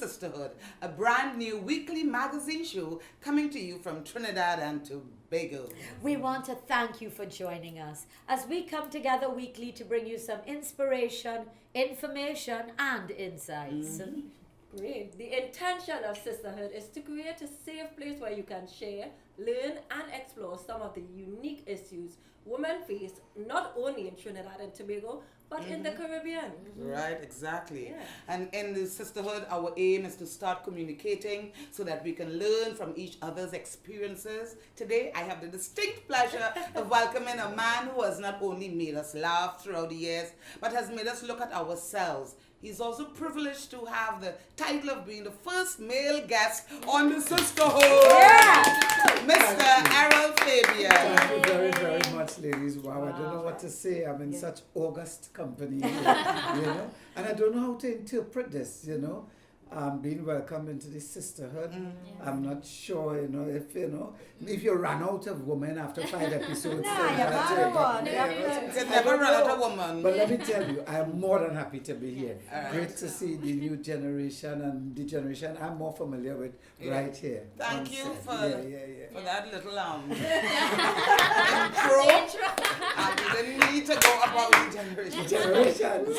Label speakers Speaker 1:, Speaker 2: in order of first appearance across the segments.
Speaker 1: Sisterhood, a brand new weekly magazine show coming to you from Trinidad and Tobago.
Speaker 2: We want to thank you for joining us as we come together weekly to bring you some inspiration, information, and insights.
Speaker 3: Great. The intention of Sisterhood is to create a safe place where you can share, learn, and explore some of the unique issues women face not only in Trinidad and Tobago, but in the Caribbean.
Speaker 1: Right, exactly.
Speaker 3: Yeah.
Speaker 1: And in the Sisterhood, our aim is to start communicating so that we can learn from each other's experiences. Today, I have the distinct pleasure of welcoming a man who has not only made us laugh throughout the years, but has made us look at ourselves. He's also privileged to have the title of being the first male guest on the Sisterhood. Yeah. Mr. Errol Fabian.
Speaker 4: Thank you very, very much, ladies. Wow, I don't know what to say. I'm in such august company, you know, and I don't know how to interpret this, you know. Being welcomed into the Sisterhood. I'm not sure, if you run out of women after 5 episodes.
Speaker 1: You never run out of woman.
Speaker 4: But let me tell you, I'm more than happy to be here. Great to see the new generation and the generation I'm more familiar with right here.
Speaker 1: Thank you for that little intro. And we didn't need to go about the
Speaker 4: Generations.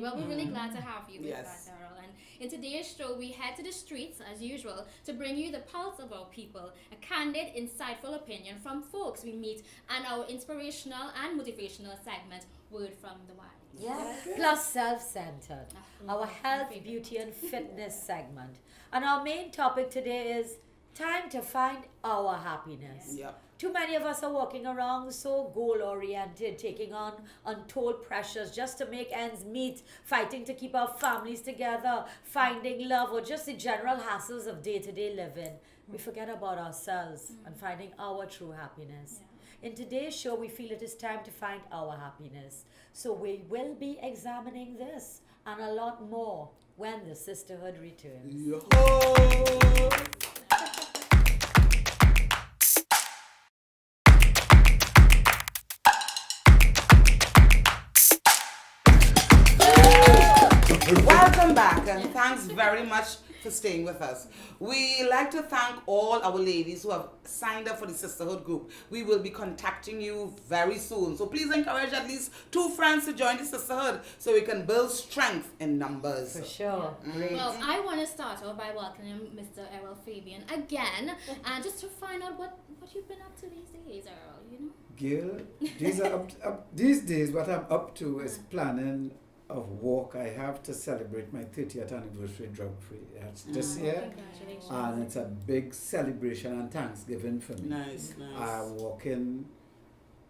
Speaker 5: Well, we're really glad to have you with
Speaker 1: Yes.
Speaker 5: us, Errol. And in today's show, we head to the streets, as usual, to bring you the pulse of our people, a candid, insightful opinion from folks we meet, and our inspirational and motivational segment, Word from the Wild.
Speaker 2: Yes. Plus self-centered. Our health, beauty, and fitness segment. And our main topic today is time to find our happiness.
Speaker 1: Yep.
Speaker 2: Too many of us are walking around so goal-oriented, taking on untold pressures just to make ends meet, fighting to keep our families together, finding love, or just the general hassles of day-to-day living. We forget about ourselves and finding our true happiness.
Speaker 5: Yeah.
Speaker 2: In today's show, we feel it is time to find our happiness. So we will be examining this and a lot more when the Sisterhood returns.
Speaker 1: Yo-ho! Welcome back, and thanks very much for staying with us. We like to thank all our ladies who have signed up for the Sisterhood group. We will be contacting you very soon, so please encourage at least 2 friends to join the Sisterhood so we can build strength in numbers.
Speaker 2: For sure. Great.
Speaker 5: Well, I want to start off by welcoming Mr. Errol Fabian again, and just to find out what you've been up to these days, Errol, you know?
Speaker 4: Gil, these days what I'm up to is planning of walk. I have to celebrate my 30th anniversary drug-free. That's this year.
Speaker 5: Congratulations.
Speaker 4: And it's a big celebration and Thanksgiving for me.
Speaker 1: Nice.
Speaker 4: I walk in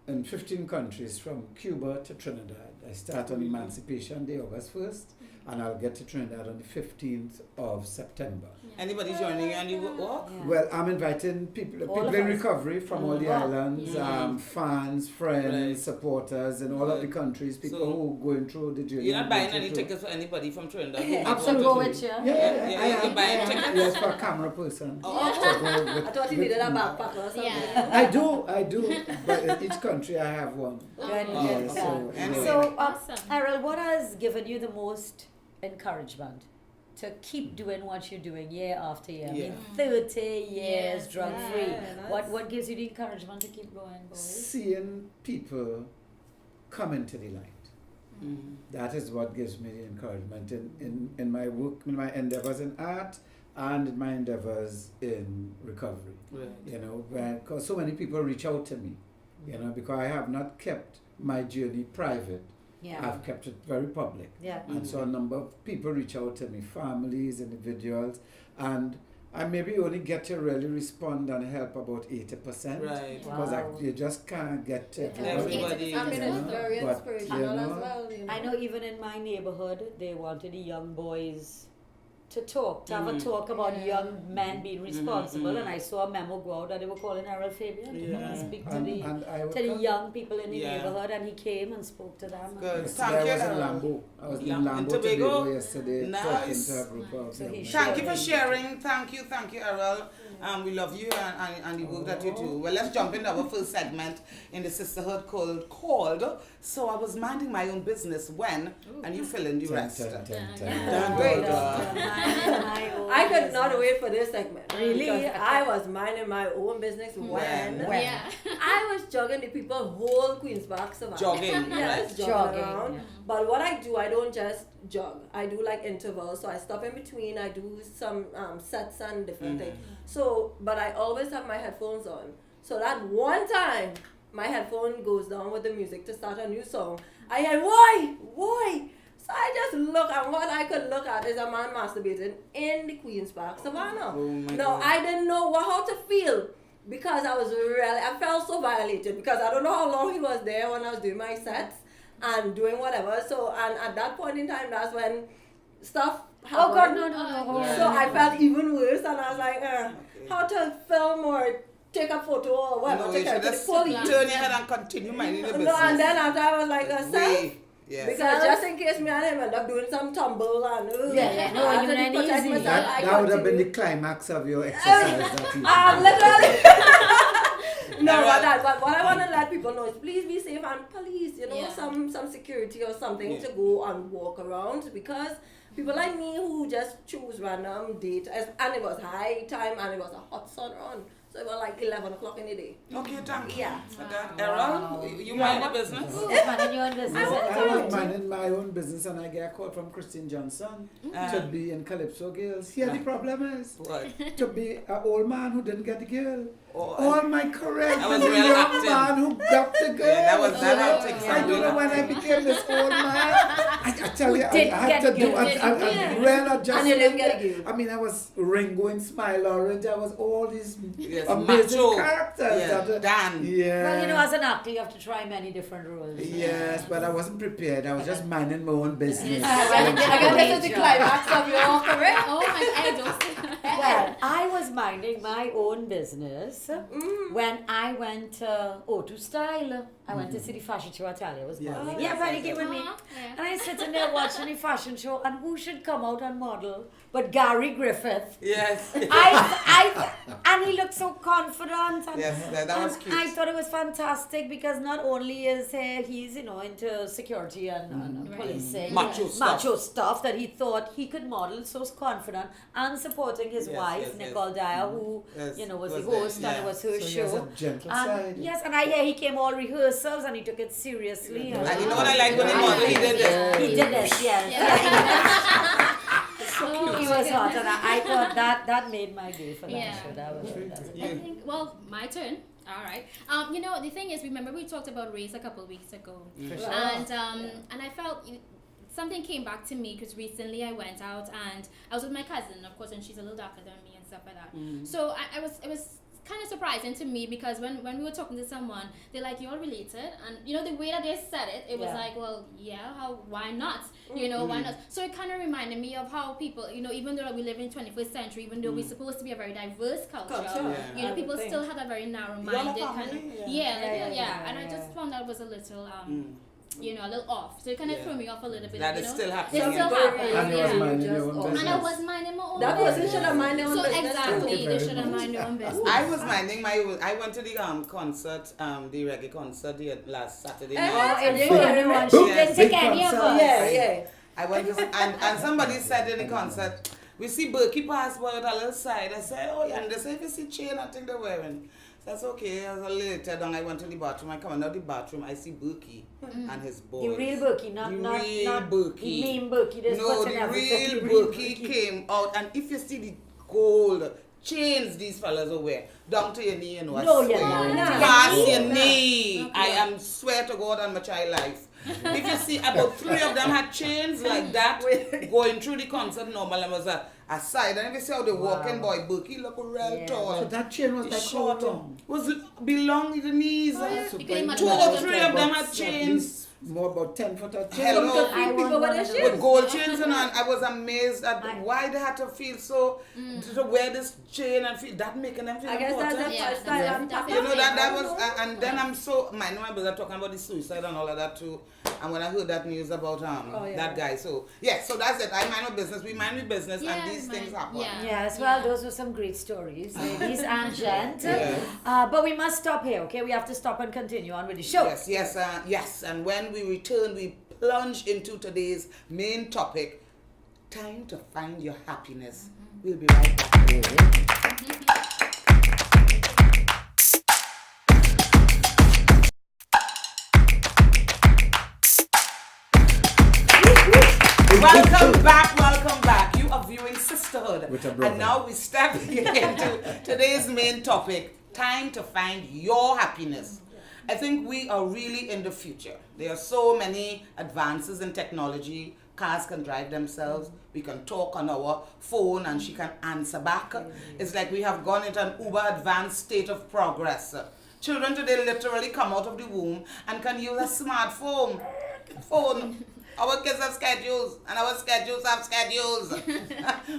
Speaker 4: 15 countries from Cuba to Trinidad. I start on Emancipation Day, August 1st, and I'll get to Trinidad on the 15th of September.
Speaker 1: Anybody joining you on the walk?
Speaker 2: Yeah.
Speaker 4: Well, I'm inviting people
Speaker 2: All of
Speaker 4: in
Speaker 2: us.
Speaker 4: recovery from all the islands,
Speaker 1: Yeah.
Speaker 4: fans, friends,
Speaker 1: Right.
Speaker 4: supporters in all of the countries, people
Speaker 1: So,
Speaker 4: who are going through the journey.
Speaker 1: You're not buying
Speaker 4: going
Speaker 1: any
Speaker 4: through.
Speaker 1: tickets for anybody from Trinidad?
Speaker 4: Absolutely.
Speaker 2: with you.
Speaker 4: Yeah,
Speaker 1: Yeah,
Speaker 4: I am.
Speaker 1: you're buying
Speaker 4: I am.
Speaker 1: tickets?
Speaker 4: Yes, for a camera person.
Speaker 1: Oh.
Speaker 4: To go with-
Speaker 3: I thought you
Speaker 4: with
Speaker 3: needed a
Speaker 4: me.
Speaker 3: backpack or something.
Speaker 5: Yeah.
Speaker 4: I do, but in each country I have one.
Speaker 2: Good.
Speaker 4: Yeah,
Speaker 2: Good.
Speaker 4: so,
Speaker 1: Anyway.
Speaker 2: So,
Speaker 5: Awesome.
Speaker 2: Errol, what has given you the most encouragement to keep doing what you're doing year after year? I mean, 30 years
Speaker 5: Yes,
Speaker 2: drug-free.
Speaker 3: yeah,
Speaker 2: What gives you the encouragement to keep going, boys?
Speaker 4: seeing people come into the light.
Speaker 1: Mhm.
Speaker 4: That is what gives me the encouragement in my work, in my endeavors in art, and in my endeavors in recovery.
Speaker 1: Right.
Speaker 4: You know, because so many people reach out to me, you know, because I have not kept my journey private.
Speaker 2: Yeah.
Speaker 4: I've kept it very public.
Speaker 2: Yeah.
Speaker 4: And so a number of people reach out to me, families, individuals, and I maybe only get to really respond and help about 80%.
Speaker 1: Right.
Speaker 4: Because
Speaker 2: Wow.
Speaker 4: you just can't get to
Speaker 1: Everybody.
Speaker 3: I mean, it's very
Speaker 4: But,
Speaker 3: inspirational
Speaker 4: you know,
Speaker 3: as well. You know.
Speaker 2: I know even in my neighborhood, they wanted the young boys to talk, to have a talk about young men being responsible, and I saw a memo go out that they were calling Errol Fabian to come and speak to the young people in the neighborhood, and he came and spoke to them.
Speaker 1: Good.
Speaker 4: Yesterday I was in Lambo. I was in Lambo, Tobago yesterday talking to a group of young men.
Speaker 1: Thank you for sharing. Thank you, Errol. We love you and the work that you do. Well, let's jump into our first segment in the Sisterhood called So I Was Minding My Own Business When, and you fill in the rest.
Speaker 3: I could not wait for this segment.
Speaker 2: Really?
Speaker 3: Because I was minding my own business when
Speaker 5: Yeah.
Speaker 3: I was jogging the people whole Queen's Park Savannah.
Speaker 1: Jogging,
Speaker 3: Yes,
Speaker 1: right?
Speaker 3: jogging around. But what I do, I don't just jog. I do like intervals. So I stop in between. I do some sets and different things. So, but I always have my headphones on. So that one time, my headphone goes down with the music to start a new song. I hear, why? So I just look, and what I could look at is a man masturbating in the Queen's Park Savannah.
Speaker 1: God.
Speaker 3: I didn't know how to feel because I felt so violated because I don't know how long he was there when I was doing my sets and doing whatever. So, and at that point in time, that's when stuff happened.
Speaker 2: Oh God, no.
Speaker 3: So I felt even worse, and I was like, how to film or take a photo or whatever.
Speaker 1: No,
Speaker 3: take
Speaker 1: you
Speaker 3: a
Speaker 1: should just turn your head and continue minding the business.
Speaker 3: No, and then after I was like,
Speaker 1: Way. Yes.
Speaker 3: because just in case me and him end up doing some tumble and
Speaker 2: No,
Speaker 3: I had
Speaker 2: you
Speaker 3: to
Speaker 2: ain't
Speaker 3: protect
Speaker 2: easy.
Speaker 3: myself,
Speaker 4: That
Speaker 3: I
Speaker 4: would have been the
Speaker 3: continued.
Speaker 4: climax of your exercise that evening.
Speaker 3: Literally. No, but what I want to let people know is please be safe and police, some security or something to go and walk around because people like me who just choose random date and it was high time and it was a hot sun run. So it was like 11 o'clock in the day.
Speaker 1: Okay, thank you.
Speaker 3: Yeah.
Speaker 1: For that. Errol, you mind your business?
Speaker 2: Minding your own business.
Speaker 4: I was minding my own business and I get a call from Christine Johnson to be in Calypso Girls. Here the problem is
Speaker 1: What?
Speaker 4: to be an old man who didn't get the girl.
Speaker 1: Oh,
Speaker 4: All my career
Speaker 1: That was
Speaker 4: was a
Speaker 1: real
Speaker 4: young
Speaker 1: acting.
Speaker 4: man who got the girl.
Speaker 1: Yeah, that was that acting.
Speaker 4: I don't know when I became this old man. I tell you, I had to do a real adjustment.
Speaker 3: And you didn't get a girl.
Speaker 4: I mean, I was Ringo in Smile Orange. I was all these
Speaker 1: Yes,
Speaker 4: amazing
Speaker 1: macho.
Speaker 4: characters.
Speaker 1: Yeah,
Speaker 4: that-
Speaker 1: Dan.
Speaker 4: Yeah.
Speaker 2: Well, as an actor, you have to try many different roles.
Speaker 4: Yes, but I wasn't prepared. I was just minding my own business.
Speaker 3: I guess this is the climax of your career.
Speaker 5: Oh my God,
Speaker 2: Well, I was minding my own business when I went to Style. I went to see the fashion show. I tell you, it was modeling. Yeah, but you came with me.
Speaker 5: Yeah.
Speaker 2: And I sitting there watching the fashion show, and who should come out and model but Gary Griffith?
Speaker 1: Yes.
Speaker 2: And he looked so confident. And,
Speaker 1: Yes, that was
Speaker 2: and
Speaker 1: cute.
Speaker 2: I thought it was fantastic because not only is he's into security and policing,
Speaker 1: Macho
Speaker 2: stuff that he thought he could model, so confident and supporting his wife Nicole Dyer, who was the host and it was her
Speaker 4: So he
Speaker 2: show.
Speaker 4: has a gentle side.
Speaker 2: Yes, and I hear he came all rehearsals and he took it seriously.
Speaker 1: And you know what I like when he modeled? He did this.
Speaker 2: He did this, yes. He was hot, and I thought that made my day for that
Speaker 5: Yeah.
Speaker 2: show. That was
Speaker 5: I think, my turn. All right. The thing is, remember we talked about race a couple of weeks ago, and I felt something came back to me because recently I went out and I was with my cousin, of course, and she's a little darker than me and stuff like that. So it was kind of surprising to me because when we were talking to someone, they're like, "You're related," and the way that they said it was like, "Well, yeah, why not? Why not?" So it kind of reminded me of how people, even though we live in 21st century, even though we're supposed to be a very diverse culture, people still have a very narrow-minded kind of, and I just found that was a little, a little off. So it kind of threw me off a little bit.
Speaker 1: That is still happening.
Speaker 5: It's still happening.
Speaker 4: And you was minding your own business.
Speaker 5: And I was minding my own
Speaker 3: That
Speaker 5: business.
Speaker 3: person should have minded their own
Speaker 5: So
Speaker 3: business.
Speaker 5: exactly,
Speaker 4: Thank you
Speaker 5: they
Speaker 4: very
Speaker 5: should have
Speaker 4: much.
Speaker 5: minded their own business.
Speaker 1: I was minding I went to the concert, the reggae concert last Saturday night.
Speaker 2: Oh, and
Speaker 3: Yeah.
Speaker 2: everyone, she
Speaker 1: Yes.
Speaker 2: didn't take
Speaker 4: Big
Speaker 2: any of
Speaker 4: concert.
Speaker 2: us.
Speaker 3: Yeah.
Speaker 1: I went to, and somebody said in the concert, we see Berkey pass by on a little side. I said, oh yeah, and they say if you see chain, I think they're wearing. That's okay. As a later down, I went to the bathroom. I come out of the bathroom. I see Berkey and his boys.
Speaker 2: The real Berkey, not
Speaker 1: Berkey.
Speaker 2: the mean Berkey. There's
Speaker 1: No,
Speaker 2: what's in
Speaker 1: the
Speaker 2: everything.
Speaker 1: real Berkey came out, and if you see the gold chains these fellas will wear down to your knee, I
Speaker 2: No, you're
Speaker 1: swear.
Speaker 2: not.
Speaker 1: Past your knee. I am swear to God on my child life. If you see about 3 of them had chains like that going through the concert normal, and was a side, and if you see how they walking boy, Berkey look real tall.
Speaker 4: So that chain was
Speaker 1: It's
Speaker 4: like
Speaker 1: short.
Speaker 4: how long?
Speaker 1: Was belong to the knees.
Speaker 5: You can imagine
Speaker 1: 2 or 3 of them had
Speaker 4: At
Speaker 1: chains.
Speaker 4: least more about 10-foot or
Speaker 1: Hello.
Speaker 2: I want
Speaker 3: People
Speaker 2: one
Speaker 3: with
Speaker 2: of
Speaker 3: a
Speaker 2: those.
Speaker 3: shit.
Speaker 1: With gold chains and I was amazed at why they had to feel so to wear this chain and feel that making them feel
Speaker 3: I guess that's
Speaker 1: important.
Speaker 3: a
Speaker 5: Yeah,
Speaker 3: lifestyle.
Speaker 5: that's
Speaker 3: and
Speaker 5: definitely-
Speaker 1: You know that
Speaker 3: I
Speaker 1: was
Speaker 3: don't know.
Speaker 1: and then I'm so my brother talking about the suicide and all of that too. And when I heard that news about that guy, so so that's it. I mind my business. We mind my business,
Speaker 5: Yeah,
Speaker 1: and these things happen.
Speaker 5: yeah.
Speaker 2: Yes, well, those were some great stories, ladies and gent.
Speaker 1: Yes.
Speaker 2: But we must stop here, okay? We have to stop and continue on with the show.
Speaker 1: Yes. And when we return, we plunge into today's main topic: time to find your happiness. We'll be right back. Welcome back. You are viewing Sisterhood.
Speaker 4: With a brother.
Speaker 1: And now we step into today's main topic, time to find your happiness. I think we are really in the future. There are so many advances in technology. Cars can drive themselves. We can talk on our phone and she can answer back. It's like we have gone into an uber advanced state of progress. Children today literally come out of the womb and can use a smartphone. Our kids have schedules, and our schedules have schedules.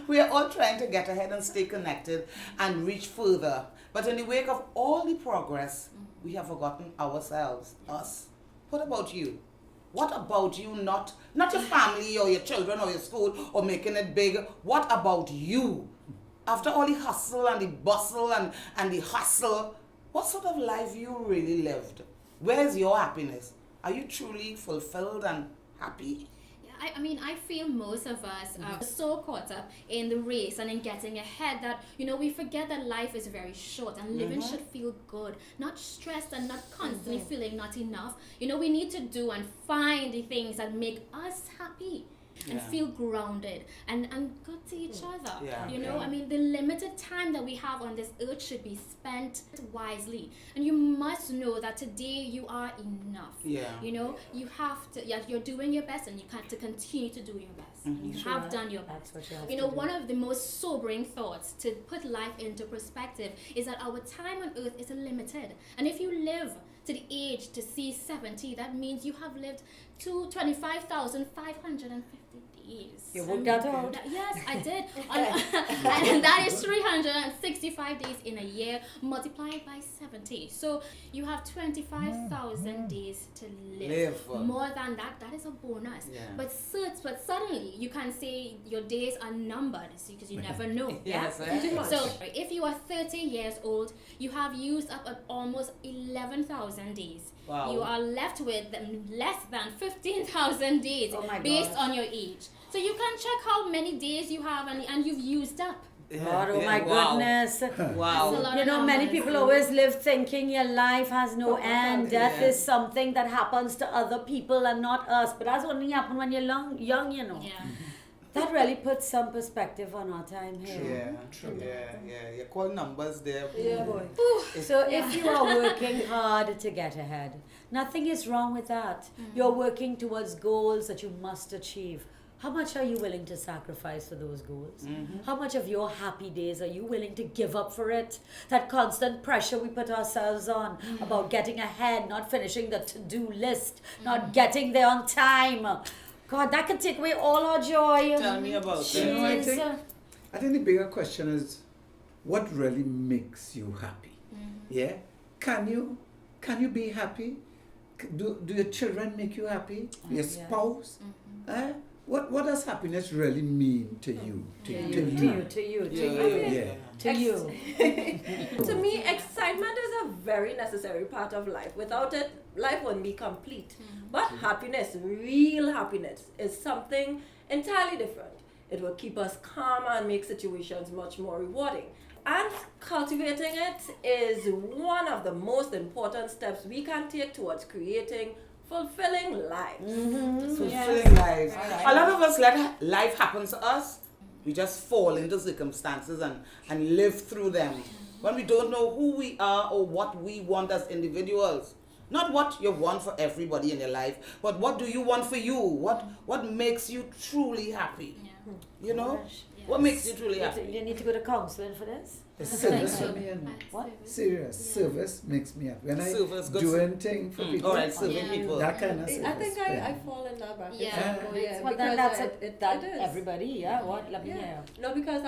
Speaker 1: We are all trying to get ahead and stay connected and reach further. But in the wake of all the progress, we have forgotten ourselves, us. What about you? What about you? Not your family or your children or your school or making it big. What about you? After all the hustle and the bustle and the hustle, what sort of life you really lived? Where's your happiness? Are you truly fulfilled and happy?
Speaker 5: Yeah, I mean, I feel most of us are so caught up in the race and in getting ahead that, we forget that life is very short and living should feel good, not stressed and not constantly feeling not enough. We need to do and find the things that make us happy and feel grounded and good to each other.
Speaker 1: Yeah.
Speaker 5: I mean, the limited time that we have on this earth should be spent wisely. And you must know that today you are enough.
Speaker 1: Yeah.
Speaker 5: You have to, you're doing your best and you have to continue to do your best. And you have done your best.
Speaker 2: That's what you have to do.
Speaker 5: One of the most sobering thoughts to put life into perspective is that our time on earth is limited. And if you live to the age to see 70, that means you have lived to 25,550 days.
Speaker 2: You worked that out.
Speaker 5: Yes, I did. And that is 365 days in a year multiplied by 70. So you have 25,000 days to live. More than that, that is a bonus.
Speaker 1: Yeah.
Speaker 5: But suddenly you can say your days are numbered because you never know.
Speaker 1: Yes,
Speaker 5: So if you are 30 years old, you have used up almost 11,000 days.
Speaker 1: Wow.
Speaker 5: You are left with less than 15,000 days based on your age. So you can check how many days you have and you've used up.
Speaker 2: God, oh my goodness.
Speaker 5: That's a
Speaker 1: Wow.
Speaker 5: lot of
Speaker 2: Many
Speaker 5: numbers.
Speaker 2: people always live thinking your life has no end. Death is something that happens to other people and not us. But that's only happen when you're young,
Speaker 5: Yeah.
Speaker 2: That really puts some perspective on our time here.
Speaker 1: True. Yeah. You call numbers there.
Speaker 3: Yeah, boy.
Speaker 2: So if you are working hard to get ahead, nothing is wrong with that. You're working towards goals that you must achieve. How much are you willing to sacrifice for those goals? How much of your happy days are you willing to give up for it? That constant pressure we put ourselves on about getting ahead, not finishing the to-do list, not getting there on time. God, that could take away all our joy.
Speaker 1: Tell me about it.
Speaker 2: Jeez.
Speaker 4: I think the bigger question is, what really makes you happy? Yeah? Can you be happy? Do your children make you happy? Your spouse? What does happiness really mean to you? To you.
Speaker 3: To me, excitement is a very necessary part of life. Without it, life wouldn't be complete. But happiness, real happiness, is something entirely different. It will keep us calm and make situations much more rewarding. And cultivating it is one of the most important steps we can take towards creating fulfilling lives.
Speaker 1: Fulfilling lives. A lot of us let life happen to us. We just fall into circumstances and live through them. When we don't know who we are or what we want as individuals. Not what you want for everybody in your life, but what do you want for you? What makes you truly happy?
Speaker 5: Yeah.
Speaker 1: You know?
Speaker 5: Yeah.
Speaker 1: What makes you truly happy?
Speaker 2: You need to go to counseling for this?
Speaker 4: The
Speaker 5: Like
Speaker 4: service
Speaker 5: so.
Speaker 4: for me, and
Speaker 2: What?
Speaker 4: serious service makes me happy. When I
Speaker 1: Service, good
Speaker 4: doing thing for people,
Speaker 1: Alright, serving
Speaker 5: Yeah.
Speaker 1: people.
Speaker 4: that kind of service.
Speaker 3: I think I fall in that bracket.
Speaker 5: Yeah.
Speaker 3: Yeah,
Speaker 2: Well, then
Speaker 3: because
Speaker 2: that's
Speaker 3: it is.
Speaker 2: everybody, yeah. What? Let me
Speaker 3: Yeah.
Speaker 2: hear.
Speaker 3: No, because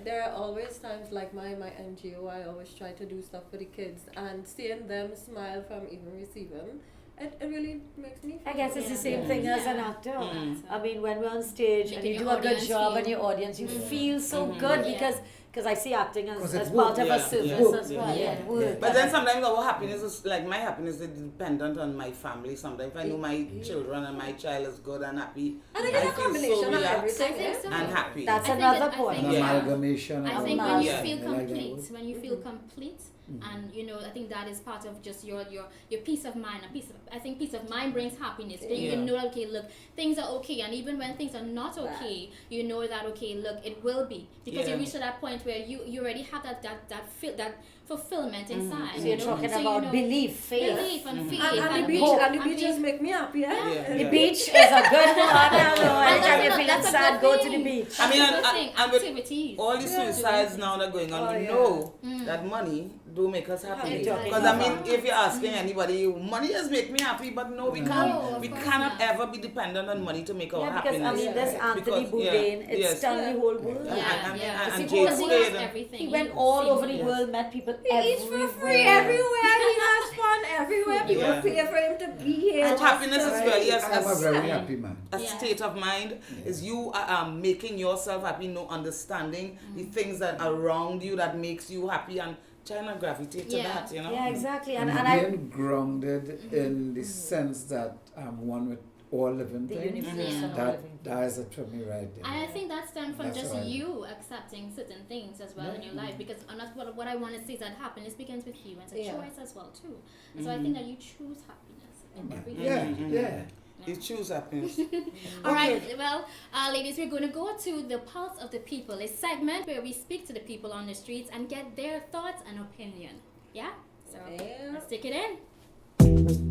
Speaker 3: there are always times like my NGO, I always try to do stuff for the kids, and seeing them smile from even receiving, it really makes me feel
Speaker 2: I guess it's the
Speaker 5: Yeah.
Speaker 2: same thing as an
Speaker 5: Yeah.
Speaker 2: actor.
Speaker 1: Mm.
Speaker 2: I mean, when we're on stage and
Speaker 5: Making
Speaker 2: you
Speaker 5: your
Speaker 2: do a good
Speaker 5: audience
Speaker 2: job
Speaker 5: feel-
Speaker 2: and your audience, you feel so
Speaker 1: Mhm.
Speaker 2: good
Speaker 5: Yeah.
Speaker 2: because I see acting as
Speaker 4: 'Cause it
Speaker 2: part
Speaker 4: works.
Speaker 2: of
Speaker 1: Yeah,
Speaker 2: a service
Speaker 1: yeah.
Speaker 2: as well.
Speaker 1: Yeah.
Speaker 2: Yeah, it works.
Speaker 1: But then sometimes our happiness is like my happiness is dependent on my family. Sometimes if I know my children and my child is good and happy,
Speaker 3: I think it's a
Speaker 1: feel
Speaker 3: combination
Speaker 1: so
Speaker 3: of
Speaker 1: relaxed
Speaker 3: everything.
Speaker 5: I think so.
Speaker 1: and happy.
Speaker 2: That's
Speaker 5: I think
Speaker 2: another
Speaker 5: it- I
Speaker 2: point.
Speaker 4: An
Speaker 5: think-
Speaker 1: Yeah.
Speaker 4: amalgamation.
Speaker 5: I
Speaker 4: of
Speaker 5: think
Speaker 4: all
Speaker 5: when you
Speaker 1: Yeah.
Speaker 5: feel
Speaker 4: I like that
Speaker 5: complete,
Speaker 4: word.
Speaker 5: when you feel complete, and you know, I think that is part of just your peace of mind. And I think peace of mind brings happiness. Because you
Speaker 1: Yeah.
Speaker 5: can know that, okay, look, things are okay, and even when things are not okay, you know that, okay, look, it will be, because
Speaker 1: Yeah.
Speaker 5: you reach to that point where you already have that fulfillment inside.
Speaker 2: So you're
Speaker 5: you know?
Speaker 2: talking
Speaker 5: So, you
Speaker 2: about
Speaker 5: know,
Speaker 2: belief, faith.
Speaker 5: belief and faith
Speaker 3: And the beach,
Speaker 2: hope.
Speaker 3: and the beaches make me happy.
Speaker 1: Yeah.
Speaker 2: The beach is a good one. Hello, anytime
Speaker 5: that's
Speaker 2: you're
Speaker 5: a-
Speaker 2: feeling
Speaker 5: that's a
Speaker 2: sad,
Speaker 5: good
Speaker 2: go to
Speaker 5: thing.
Speaker 2: the beach.
Speaker 1: I mean,
Speaker 5: That's a
Speaker 1: and-
Speaker 5: good thing.
Speaker 1: and with
Speaker 5: Activities.
Speaker 1: all the suicides now that are going on,
Speaker 3: Oh,
Speaker 1: we
Speaker 3: yeah.
Speaker 1: know that money do make us happy.
Speaker 2: Exactly.
Speaker 1: Because I mean, if you're asking anybody, money does make me happy, but no, we
Speaker 5: No,
Speaker 1: can't.
Speaker 5: of
Speaker 1: We
Speaker 5: course
Speaker 1: cannot
Speaker 5: not.
Speaker 1: ever be dependent on money to make our
Speaker 2: Yeah, because
Speaker 1: happiness.
Speaker 2: I mean, this Anthony
Speaker 1: Because-
Speaker 2: Bourdain,
Speaker 1: yeah,
Speaker 2: it's
Speaker 1: yes.
Speaker 2: done the whole world.
Speaker 5: Yeah,
Speaker 1: And-
Speaker 5: yeah.
Speaker 1: and
Speaker 2: See,
Speaker 1: Jade
Speaker 2: because he
Speaker 1: Spade
Speaker 5: has
Speaker 1: and-
Speaker 5: everything.
Speaker 2: He went all over the
Speaker 1: Yes.
Speaker 2: world, met people
Speaker 3: He eats for free
Speaker 2: everywhere.
Speaker 3: everywhere. He has fun everywhere. People
Speaker 1: Yeah.
Speaker 3: pay for him to be here.
Speaker 1: So
Speaker 3: just
Speaker 1: happiness
Speaker 3: to-
Speaker 1: is really
Speaker 4: I am a very happy man.
Speaker 1: a
Speaker 5: Yeah.
Speaker 1: state of mind. Is you making yourself happy, no understanding the things that are around you that makes you happy, and trying to gravitate to
Speaker 5: Yeah.
Speaker 1: that, you know.
Speaker 2: Yeah, exactly. And
Speaker 4: And
Speaker 2: I
Speaker 4: being grounded in the sense that I'm one with all living
Speaker 2: the
Speaker 4: things.
Speaker 2: universe
Speaker 5: Yeah.
Speaker 2: and all
Speaker 4: That
Speaker 2: living
Speaker 4: that is it for me right there.
Speaker 5: And I think that stems from
Speaker 4: That's
Speaker 5: just
Speaker 4: all right.
Speaker 5: you accepting certain things as well in your life, because and that's what I want to say is that happiness begins with you, and it's a
Speaker 3: Yeah.
Speaker 5: choice as well too. And so I think that you choose happiness in everything.
Speaker 4: Yeah,
Speaker 1: Mhm.
Speaker 4: yeah.
Speaker 1: You choose happiness.
Speaker 5: All right, well, ladies, we're going to go to the Pulse of the People, a segment where we speak to the people on the streets and get their thoughts and opinion. Yeah? So
Speaker 3: Yeah.
Speaker 5: let's take it in.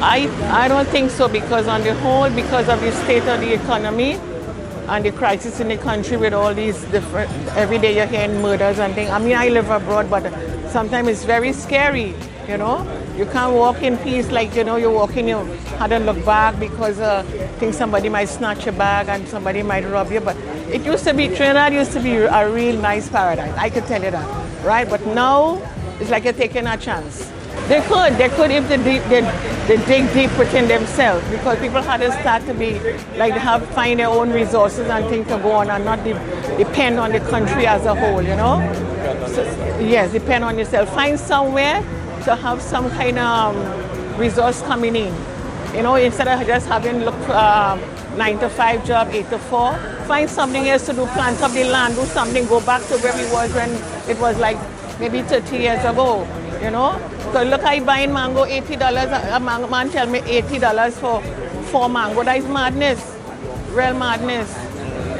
Speaker 6: I don't think so, because on the whole, because of the state of the economy and the crisis in the country with all these different, every day you're hearing murders and things. I mean, I live abroad, but sometimes it's very scary, you know. You can't walk in peace like, you know, you're walking, you had to look back because think somebody might snatch your bag and somebody might rob you. But it used to be, Trinidad used to be a real nice paradise, I could tell you that, right? But now, it's like you're taking a chance. They could if they dig deep within themselves, because people had to start to be, like, find their own resources and things to go on and not depend on the country as a whole, you know? So, yes, depend on yourself. Find somewhere to have some kind of resource coming in, you know, instead of just having 9 to 5 job, 8 to 4. Find something else to do, plant up the land, do something, go back to where we was when it was like maybe 30 years ago, you know? So look, I buying mango, $80. A mango man tell me $80 for 4 mango. That is madness, real madness,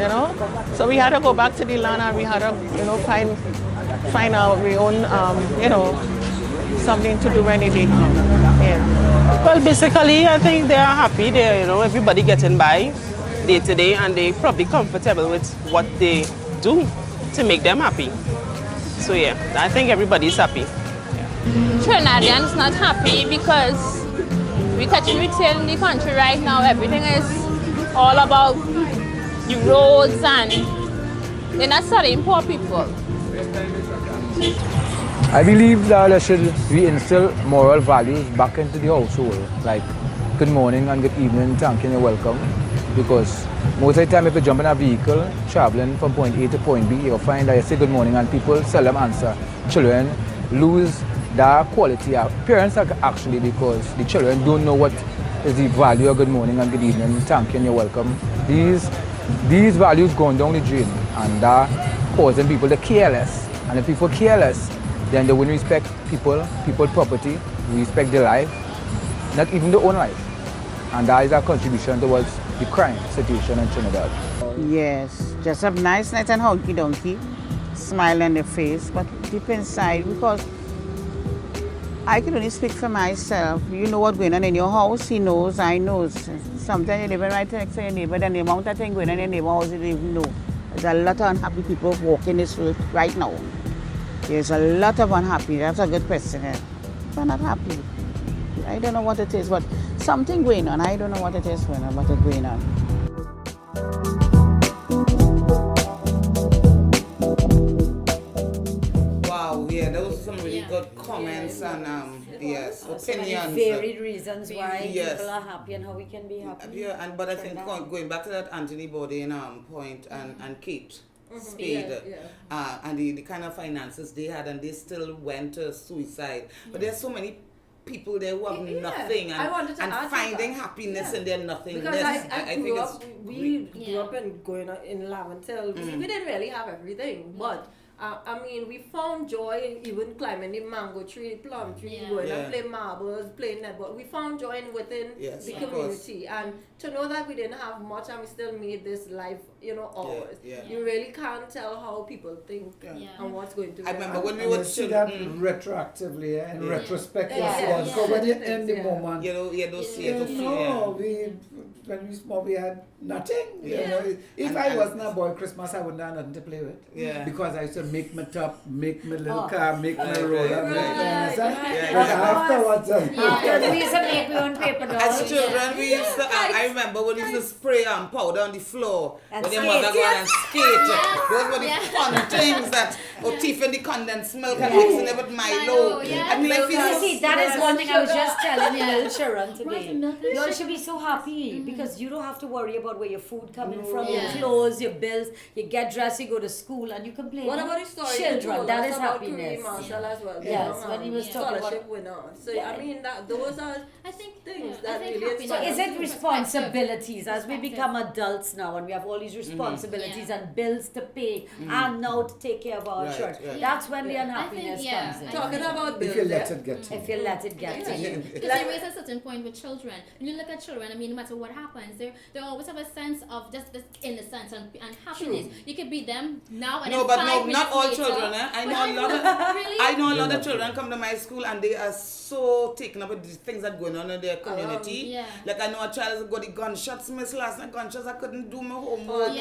Speaker 6: you know? So we had to go back to the land and we had to, you know, find our own, you know, something to do when it is. Yeah.
Speaker 7: Well, basically, I think they are happy. They, you know, everybody getting by day to day, and they probably comfortable with what they do to make them happy. So yeah, I think everybody's happy.
Speaker 8: Trinidadians not happy because we catching retail in the country right now. Everything is all about the roads, and they're not studying poor people.
Speaker 9: I believe that I should reinstill moral values back into the household, like good morning and good evening, thank you and you're welcome. Because most of the time if you jump in a vehicle traveling from point A to point B, you'll find that you say good morning and people seldom answer. Children lose that quality of parents actually, because the children don't know what is the value of good morning and good evening, thank you and you're welcome. These values going down the drain, and that causing people to care less. And if people care less, then they wouldn't respect people's property, respect their life, not even their own life. And that is our contribution towards the crime situation in Trinidad.
Speaker 10: Yes, just have nice night and hunky-dunky, smile on their face, but deep inside, because I can only speak for myself. You know what's going on in your house, he knows, I knows. Sometimes you live right next to your neighbor, and the amount of things going on in your neighbor house, you don't even know. There's a lot of unhappy people walking this road right now. There's a lot of unhappy. That's a good question. They're not happy. I don't know what it is, but something going on. I don't know what it is going on, but it's going on.
Speaker 1: Wow, yeah, those were some really good comments and yes, opinions.
Speaker 2: Varied reasons why
Speaker 1: Yes.
Speaker 2: people are happy and how we can be happy.
Speaker 1: Yeah, but I think going back to that Anthony Bourdain point and Kate Spade, and the kind of finances they had, and they still went to suicide. But there's so many people there who have nothing and finding happiness in their nothingness.
Speaker 3: Because I
Speaker 1: think
Speaker 3: grew
Speaker 1: it's
Speaker 3: up, we grew up in going in Laventel. We didn't really have everything, but I mean, we found joy in even climbing the mango tree, plum tree, going and playing marbles, playing netball. We found joy within the community, and to know that we didn't have much and we still made this life, ours. You really can't tell how people think and what's going to.
Speaker 1: I remember when we
Speaker 4: would
Speaker 1: were
Speaker 4: see that retroactively and retrospectively. Because when you're in the moment,
Speaker 1: those
Speaker 4: when we small, we had nothing. You know, if I wasn't a boy Christmas, I wouldn't have nothing to play with.
Speaker 1: Yeah.
Speaker 4: Because I used to make my top, make my little car, make my roller,
Speaker 2: Afterwards, we used to make our own paper dolls.
Speaker 1: As children, we used to. I remember when we used to spray powder on the floor
Speaker 2: and
Speaker 1: when your mother go and skate. Those were the fun things that, or teeth in the condensed milk and mixing it with Milo. I mean, I feel
Speaker 2: see, that is one thing I was just telling the little children today. You all should be so happy because you don't have to worry about where your food coming from, your clothes, your bills. You get dressed, you go to school, and you can play.
Speaker 3: What about the story
Speaker 2: children? That is happiness.
Speaker 3: Marshall as well.
Speaker 2: Yes, when he was talking about
Speaker 3: winner. So I mean that those are things that really.
Speaker 2: So is it responsibilities as we become adults now and we have all these responsibilities and bills to pay and now to take care of our children? That's when the unhappiness comes in.
Speaker 3: Talking about bills.
Speaker 4: If you let it get to you.
Speaker 2: If you let it get to you.
Speaker 5: Because there is a certain point with children. When you look at children, I mean, no matter what happens, they always have a sense of just this innocence and happiness. You could be them now and
Speaker 1: not all children. I know a lot of I know a lot of children come to my school and they are so taken up with the things that are going on in their community. Like I know a child got the gunshots missed last night. Gunshots, I couldn't do my homework.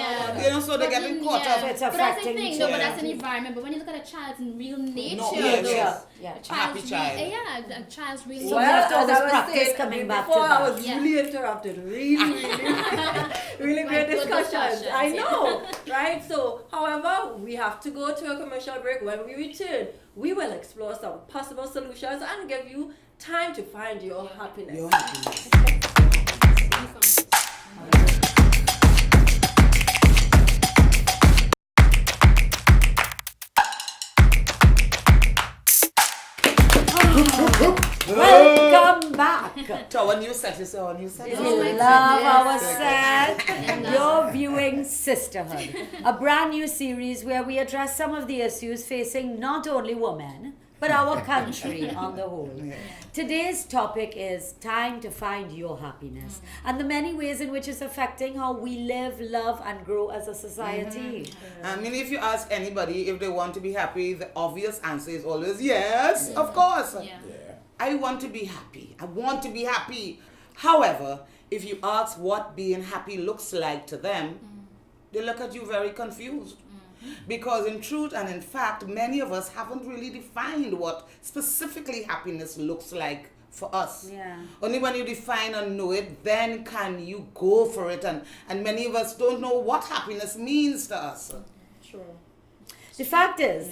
Speaker 1: So they're getting caught up.
Speaker 2: It's
Speaker 5: but that's the
Speaker 2: affecting
Speaker 5: thing. No, but that's an environment. But when you look at a child's real nature,
Speaker 1: a happy child.
Speaker 5: A child's real.
Speaker 2: So
Speaker 3: as
Speaker 2: all this
Speaker 3: I was
Speaker 2: practice
Speaker 3: saying,
Speaker 2: coming back to
Speaker 3: before
Speaker 2: that.
Speaker 3: I was really interrupted. Really great discussions. I know, right? So, however, we have to go to a commercial break. When we return, we will explore some possible solutions and give you time to find your happiness.
Speaker 2: Welcome back
Speaker 1: to our new set. It's our new set.
Speaker 2: We love our set. You're viewing Sisterhood, a brand new series where we address some of the issues facing not only women but our country on the whole. Today's topic is time to find your happiness and the many ways in which it's affecting how we live, love and grow as a society.
Speaker 1: I mean, if you ask anybody if they want to be happy, the obvious answer is always yes, of course. I want to be happy. I want to be happy. However, if you ask what being happy looks like to them, they look at you very confused. Because in truth and in fact, many of us haven't really defined what specifically happiness looks like for us. Only when you define and know it, then can you go for it. And many of us don't know what happiness means to us.
Speaker 3: True.
Speaker 2: The fact is,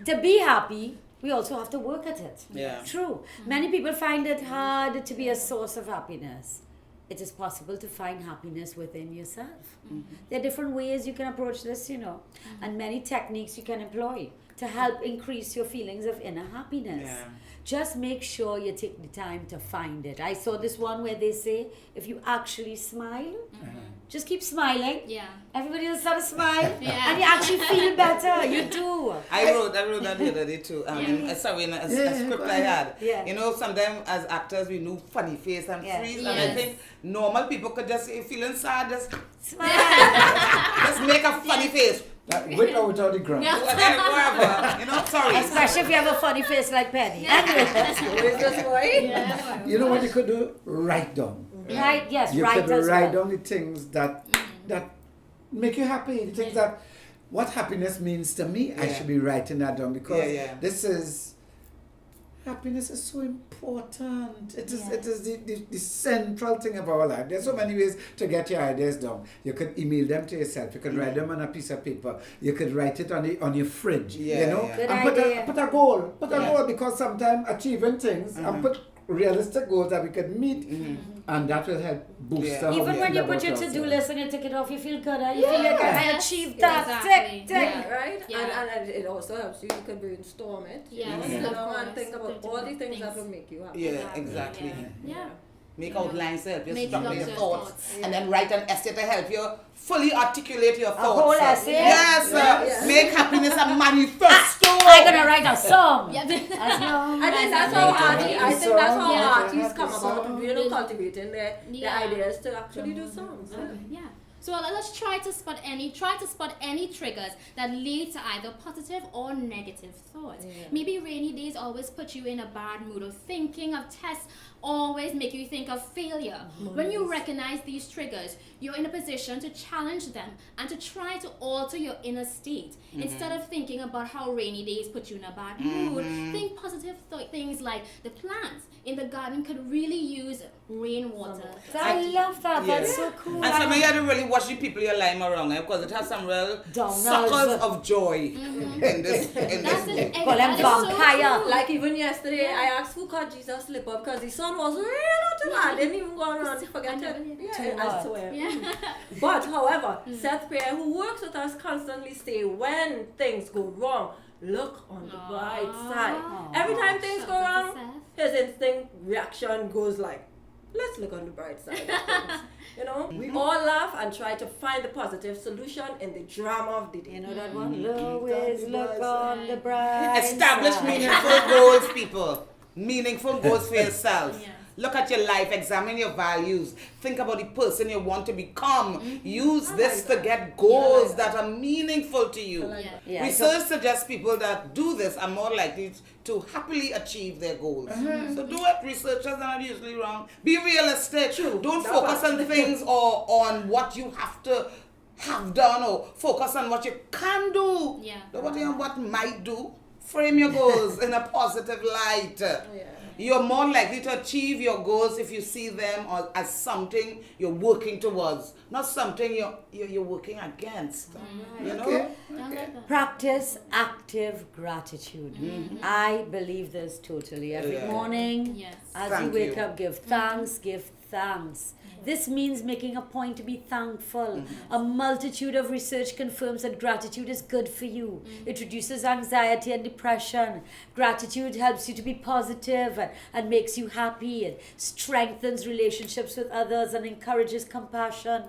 Speaker 2: to be happy, we also have to work at it. True. Many people find it hard to be a source of happiness. It is possible to find happiness within yourself. There are different ways you can approach this, and many techniques you can employ to help increase your feelings of inner happiness. Just make sure you take the time to find it. I saw this one where they say, if you actually smile, just keep smiling.
Speaker 5: Yeah.
Speaker 2: Everybody will start to smile,
Speaker 5: Yeah.
Speaker 2: and you actually feel better. You do.
Speaker 1: I wrote that the other day too. Sorry, in a script I had.
Speaker 2: Yeah.
Speaker 1: You know, sometimes as actors we do funny face and
Speaker 2: Yeah.
Speaker 1: freeze, and I
Speaker 5: Yes.
Speaker 1: think normal people could just feeling sad, just
Speaker 2: Smile.
Speaker 1: just make a funny face.
Speaker 4: With or without the grant.
Speaker 1: Whatever, you know, sorry.
Speaker 2: Especially if you have a funny face like Penny. Anyway,
Speaker 3: Is this right?
Speaker 5: Yeah.
Speaker 4: You know what you could do? Write down.
Speaker 2: right? Yes,
Speaker 4: You
Speaker 2: right
Speaker 4: could
Speaker 2: as
Speaker 4: write
Speaker 2: well.
Speaker 4: down the things that make you happy. The things that what happiness means to me. I
Speaker 1: Yeah.
Speaker 4: should be writing that down because
Speaker 1: Yeah.
Speaker 4: this is happiness is so important. It is the central thing of our life. There's so many ways to get your ideas down. You could email them to yourself. You could write them on a piece of paper. You could write it on your fridge.
Speaker 1: Yeah,
Speaker 4: you know,
Speaker 1: yeah.
Speaker 2: Good
Speaker 4: and
Speaker 2: idea.
Speaker 4: put a goal. Put a
Speaker 1: Yeah.
Speaker 4: goal because sometimes achieving things and put realistic goals that we could meet, and that will help boost
Speaker 1: Yeah.
Speaker 4: how
Speaker 2: Even
Speaker 4: we
Speaker 2: when
Speaker 4: feel
Speaker 2: you put
Speaker 4: about
Speaker 2: your to-do
Speaker 4: ourselves.
Speaker 2: list and you tick it off, you feel good. You feel like I
Speaker 5: Yes.
Speaker 2: achieved that.
Speaker 5: Exactly.
Speaker 2: Tick, tick.
Speaker 5: Yeah.
Speaker 3: Right?
Speaker 5: Yeah.
Speaker 3: And it also helps you can brainstorm it.
Speaker 5: Yes,
Speaker 3: You
Speaker 5: of
Speaker 3: know, and
Speaker 5: course.
Speaker 3: think about all the things that
Speaker 5: Things.
Speaker 3: will make you happy.
Speaker 1: Yeah, exactly.
Speaker 5: Yeah.
Speaker 1: Make outlines to help you
Speaker 5: Make
Speaker 1: structure
Speaker 5: up
Speaker 1: your
Speaker 5: your
Speaker 1: thoughts,
Speaker 5: thoughts.
Speaker 1: and then write an essay to help you fully articulate your thoughts.
Speaker 2: whole essay?
Speaker 1: Yes,
Speaker 3: Yeah.
Speaker 1: make happiness a manifesto.
Speaker 2: I'm gonna write a song.
Speaker 5: Yeah.
Speaker 2: That's no.
Speaker 3: I think that's how I think that's how
Speaker 5: Yeah.
Speaker 3: artists come about, you know,
Speaker 5: Yeah.
Speaker 3: cultivating their
Speaker 5: Yeah.
Speaker 3: ideas to actually do songs.
Speaker 5: Yeah. So let's try to spot any triggers that lead to either positive or negative thoughts.
Speaker 3: Yeah.
Speaker 5: Maybe rainy days always put you in a bad mood, or thinking of tests always make you think of failure. When you recognize these triggers, you're in a position to challenge them and to try to alter your inner state. Instead of thinking about how rainy days put you in a bad mood, think positive things like the plants in the garden could really use rainwater.
Speaker 2: I love that.
Speaker 1: Yeah.
Speaker 2: That's so cool.
Speaker 1: And some of you have to really watch the people you're lying around because it has some real
Speaker 2: Downers.
Speaker 1: suckers of joy in this
Speaker 5: That's
Speaker 1: book.
Speaker 2: Call them vampire.
Speaker 3: Like even yesterday, I asked who caught Jesus slip up because the sun was real out tonight. I didn't even go around and forget it. Yeah, I swear.
Speaker 5: Yeah.
Speaker 3: But however, Seth Pierre, who works with us, constantly say when things go wrong, look on the bright side. Every time things go wrong, his instinct reaction goes like, let's look on the bright side of things. You know, we all laugh and try to find the positive solution in the drama of the day.
Speaker 2: You know that one? Always look on the bright
Speaker 1: Establish
Speaker 2: side.
Speaker 1: meaningful goals, people. Meaningful goals for yourself.
Speaker 5: Yeah.
Speaker 1: Look at your life, examine your values, think about the person you want to become. Use this to get goals that are meaningful to you.
Speaker 5: Yeah.
Speaker 2: Yeah,
Speaker 1: Research suggests people that do this are more likely to happily achieve their goals. So do it. Researchers are not usually wrong. Be realistic. Don't focus on things or on what you have to have done, or focus on what you can do.
Speaker 5: Yeah.
Speaker 1: Don't worry on what might do. Frame your goals in a positive light. You're more likely to achieve your goals if you see them as something you're working towards, not something you're working against. You know?
Speaker 4: Okay.
Speaker 5: I like that.
Speaker 2: Practice active gratitude. I believe this totally. Every
Speaker 1: Yeah.
Speaker 2: morning,
Speaker 5: Yes.
Speaker 2: as
Speaker 1: Thank
Speaker 2: you wake
Speaker 1: you.
Speaker 2: up, give thanks, give thanks. This means making a point to be thankful. A multitude of research confirms that gratitude is good for you. It reduces anxiety and depression. Gratitude helps you to be positive and makes you happy. It strengthens relationships with others and encourages compassion.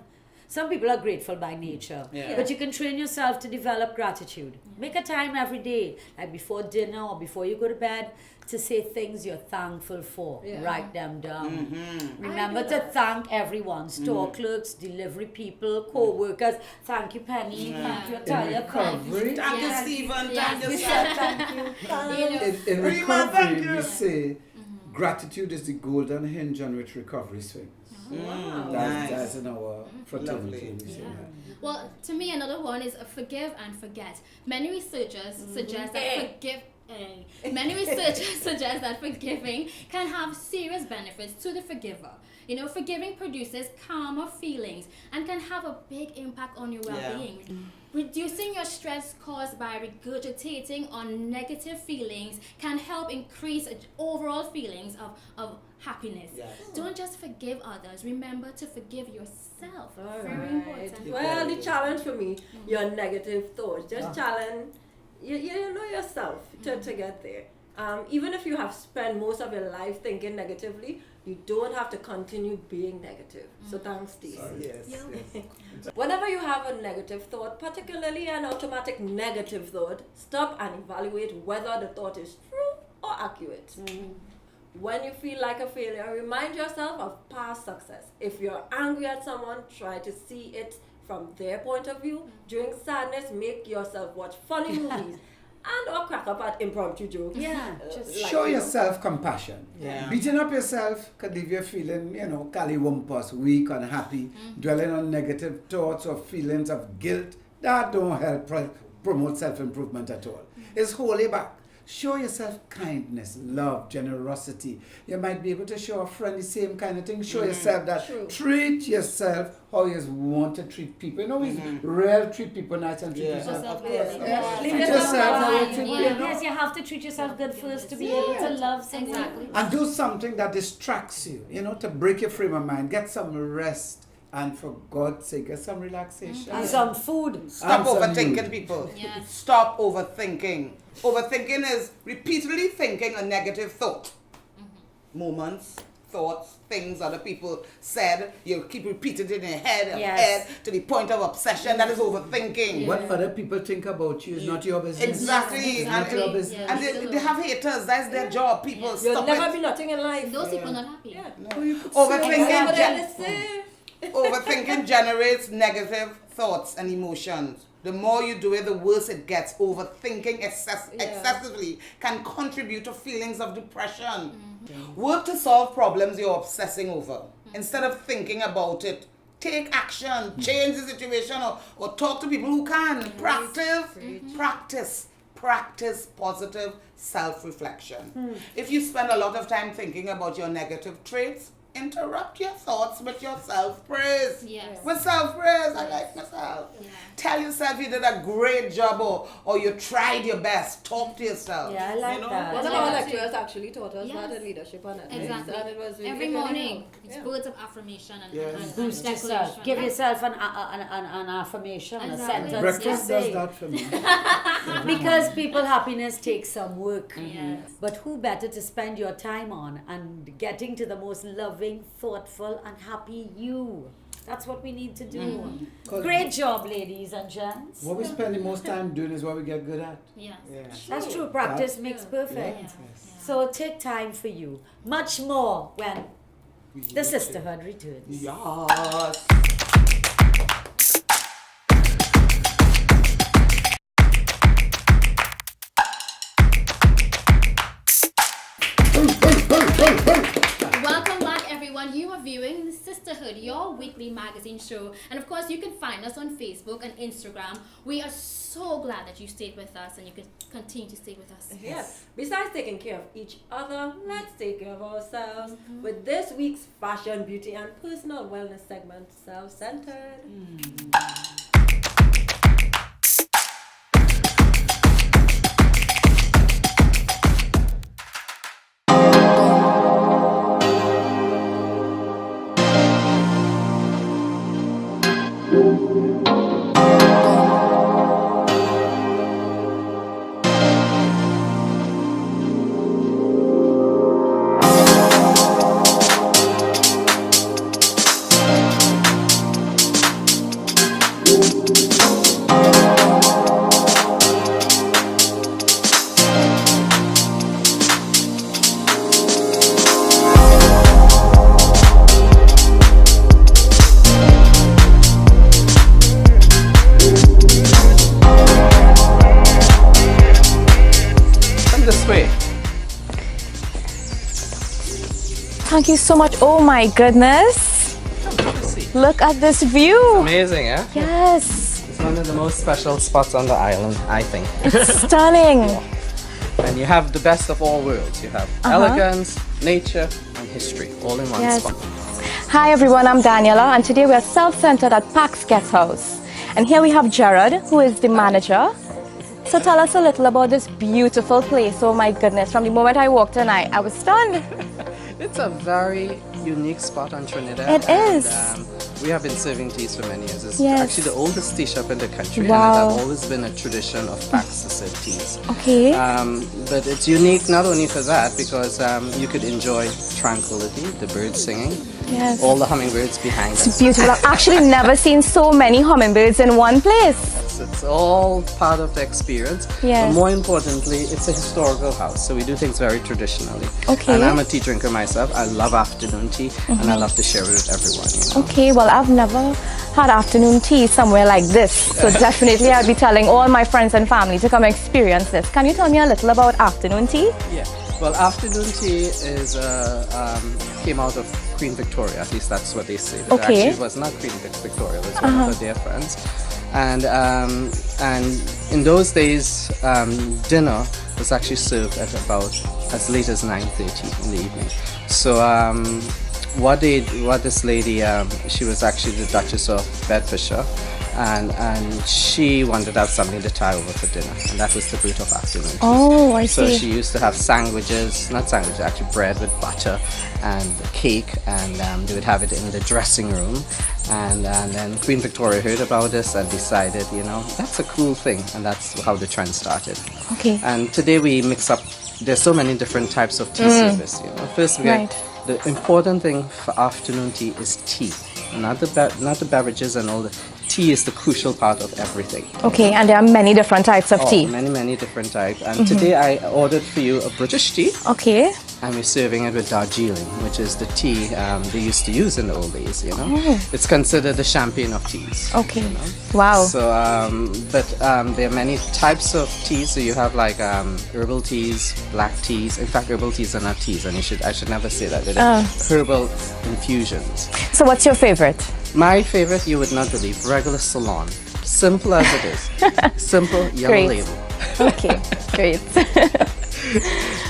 Speaker 2: Some people are grateful by nature,
Speaker 1: Yeah.
Speaker 2: but you can train yourself to develop gratitude. Make a time every day, like before dinner or before you go to bed, to say things you're thankful for.
Speaker 3: Yeah.
Speaker 2: Write them down.
Speaker 1: Mm-hmm.
Speaker 2: Remember to thank everyone, store clerks, delivery people, co-workers. Thank you, Penny. Thank you, Talia.
Speaker 4: recovery,
Speaker 1: Thank you,
Speaker 5: Yes.
Speaker 1: Stephen.
Speaker 5: Yes.
Speaker 1: Thank you,
Speaker 2: You
Speaker 1: sir.
Speaker 2: said thank you.
Speaker 4: in
Speaker 1: Rima, thank
Speaker 4: recovery,
Speaker 1: you.
Speaker 4: we say gratitude is the golden hinge on which recovery swings.
Speaker 3: Wow.
Speaker 4: That's in our fraternity.
Speaker 1: Lovely.
Speaker 4: We say that.
Speaker 5: Well, to me, another one is forgive and forget. Many researchers suggest that Many researchers suggest that forgiving can have serious benefits to the forgiver. You know, forgiving produces calmer feelings and can have a big impact on your well-being. Reducing your stress caused by regurgitating on negative feelings can help increase overall feelings of happiness.
Speaker 1: Yes.
Speaker 5: Don't just forgive others. Remember to forgive yourself.
Speaker 3: All
Speaker 5: Very
Speaker 3: right.
Speaker 5: important.
Speaker 3: Well, the challenge for me, your negative thoughts. Just challenge, you know yourself to get there. Even if you have spent most of your life thinking negatively, You don't have to continue being negative. So thanks, Stacey.
Speaker 4: Yes.
Speaker 3: Whenever you have a negative thought, particularly an automatic negative thought, stop and evaluate whether the thought is true or accurate. When you feel like a failure, remind yourself of past success. If you're angry at someone, try to see it from their point of view. During sadness, make yourself watch funny movies and or crack up at impromptu jokes.
Speaker 2: Yeah, just
Speaker 4: Show yourself compassion.
Speaker 1: Yeah.
Speaker 4: Beating up yourself could leave you feeling, callywumpus, weak, unhappy, dwelling on negative thoughts or feelings of guilt. That don't help promote self-improvement at all. It's wholly back. Show yourself kindness, love, generosity. You might be able to show a friend the same kind of thing. Show yourself that. Treat yourself how you want to treat people. It's rare to treat people nice and treat yourself. Treat yourself how you treat people.
Speaker 2: Yes, you have to treat yourself good first to be able to love someone.
Speaker 5: Exactly.
Speaker 4: And do something that distracts you, to break your frame of mind. Get some rest. And for God's sake, get some relaxation.
Speaker 2: And some food.
Speaker 1: Stop
Speaker 4: And some
Speaker 1: overthinking,
Speaker 4: food.
Speaker 1: people.
Speaker 5: Yes.
Speaker 1: Stop overthinking. Overthinking is repeatedly thinking a negative thought. Moments, thoughts, things other people said. You keep repeating it in your head, to the point of obsession. That is overthinking.
Speaker 4: What other people think about you is not your business.
Speaker 1: Exactly.
Speaker 4: It's not
Speaker 1: And,
Speaker 4: your business.
Speaker 1: and they have haters. That's their job. People
Speaker 3: You'll
Speaker 1: stop
Speaker 3: never
Speaker 1: it.
Speaker 3: be nothing in life.
Speaker 5: Those people not happy.
Speaker 1: Overthinking generates negative thoughts and emotions. The more you do it, the worse it gets. Overthinking excessively can contribute to feelings of depression. Work to solve problems you're obsessing over. Instead of thinking about it, take action, change the situation, or talk to people who can. Practice positive self-reflection. If you spend a lot of time thinking about your negative traits, interrupt your thoughts with your self-praise.
Speaker 5: Yes.
Speaker 1: With self-praise, I like myself.
Speaker 5: Yeah.
Speaker 1: Tell yourself you did a great job or you tried your best. Talk to yourself.
Speaker 2: Yeah, I like that.
Speaker 3: One of
Speaker 5: Yeah.
Speaker 3: our lecturers actually taught us
Speaker 5: Yes.
Speaker 3: that in leadership and ethics.
Speaker 5: Exactly.
Speaker 3: And it was really,
Speaker 5: Every
Speaker 3: really
Speaker 5: morning,
Speaker 3: helpful.
Speaker 5: it's
Speaker 3: Yeah.
Speaker 5: words of affirmation and
Speaker 2: Boost yourself.
Speaker 5: declaration.
Speaker 2: Give
Speaker 5: Yeah.
Speaker 2: yourself an affirmation, a
Speaker 5: Exactly.
Speaker 2: sentence.
Speaker 4: Breakfast
Speaker 2: to
Speaker 4: does
Speaker 2: say.
Speaker 4: that for me.
Speaker 2: Because people happiness takes some work.
Speaker 5: Yes.
Speaker 2: But who better to spend your time on and getting to the most loving, thoughtful, and happy you. That's what we need to do. Great job, ladies and gents.
Speaker 4: What we spend the most time doing is what we get good at.
Speaker 5: Yes.
Speaker 2: That's true. Practice makes perfect. So take time for you. Much more when the sisterhood returns.
Speaker 1: Yes.
Speaker 5: Welcome back, everyone. You are viewing The Sisterhood, your weekly magazine show. And of course, you can find us on Facebook and Instagram. We are so glad that you stayed with us and you can continue to stay with us.
Speaker 3: Yes. Besides taking care of each other, let's take care of ourselves with this week's fashion, beauty, and personal wellness segment, Self-Centered.
Speaker 7: This way.
Speaker 11: Thank you so much. Oh my goodness. Look at this view.
Speaker 12: Amazing, eh?
Speaker 11: Yes.
Speaker 12: It's one of the most special spots on the island, I think.
Speaker 11: It's stunning.
Speaker 12: And you have the best of all worlds. You have elegance, nature, and history all in one
Speaker 11: Yes.
Speaker 12: spot.
Speaker 11: Hi everyone, I'm Daniela and today we are self-centered at Pax Guest House. And here we have Jared, who is the manager. So tell us a little about this beautiful place. Oh my goodness, from the moment I walked in, I was stunned.
Speaker 12: It's a very unique spot on Trinidad.
Speaker 11: It is.
Speaker 12: we have been serving teas for many years. It's
Speaker 11: Yes.
Speaker 12: actually the oldest tea shop in the country,
Speaker 11: Wow.
Speaker 12: and it has always been a tradition of PAX to serve teas.
Speaker 11: Okay.
Speaker 12: But it's unique not only for that, because you could enjoy tranquility, the birds singing,
Speaker 11: Yes.
Speaker 12: all the hummingbirds behind
Speaker 11: It's
Speaker 12: us.
Speaker 11: beautiful. I've actually never seen so many hummingbirds in one place.
Speaker 12: It's all part of the experience.
Speaker 11: Yes.
Speaker 12: But more importantly, it's a historical house, so we do things very traditionally.
Speaker 11: Okay.
Speaker 12: And I'm a tea drinker myself. I love afternoon tea, and I love to share it with everyone. You know?
Speaker 11: Okay, well, I've never had afternoon tea somewhere like this. So definitely I'll be telling all my friends and family to come experience this. Can you tell me a little about afternoon tea?
Speaker 12: Yeah. Well, afternoon tea is came out of Queen Victoria. At least that's what they say. But
Speaker 11: Okay.
Speaker 12: actually, it was not Queen Victoria. It was one of her dear friends. And in those days, dinner was actually served at about as late as 9:30 in the evening. So what this lady, she was actually the Duchess of Bedfordshire, and she wanted to have something to tie over for dinner, and that was the root of afternoon tea.
Speaker 11: Oh, I
Speaker 12: So
Speaker 11: see.
Speaker 12: she used to have not sandwiches, actually bread with butter and cake, and they would have it in the dressing room. And then Queen Victoria heard about this and decided, that's a cool thing, and that's how the trend started.
Speaker 11: Okay.
Speaker 12: And today we mix up, there's so many different types of tea service. First we
Speaker 11: Right.
Speaker 12: get, the important thing for afternoon tea is tea, not the beverages and all the. Tea is the crucial part of everything.
Speaker 11: Okay, and there are many different types of tea.
Speaker 12: Many different types. And today I ordered for you a British tea.
Speaker 11: Okay.
Speaker 12: And we're serving it with Darjeeling, which is the tea they used to use in the old days, It's considered the champagne of teas.
Speaker 11: Okay. Wow.
Speaker 12: So, there are many types of teas. So you have like herbal teas, black teas. In fact, herbal teas are not teas, and I should never say that. They're herbal infusions.
Speaker 11: So what's your favorite?
Speaker 12: My favorite, you would not believe, regular Ceylon. Simple as it is. Simple, yellow
Speaker 11: Great.
Speaker 12: label.
Speaker 11: Okay, great.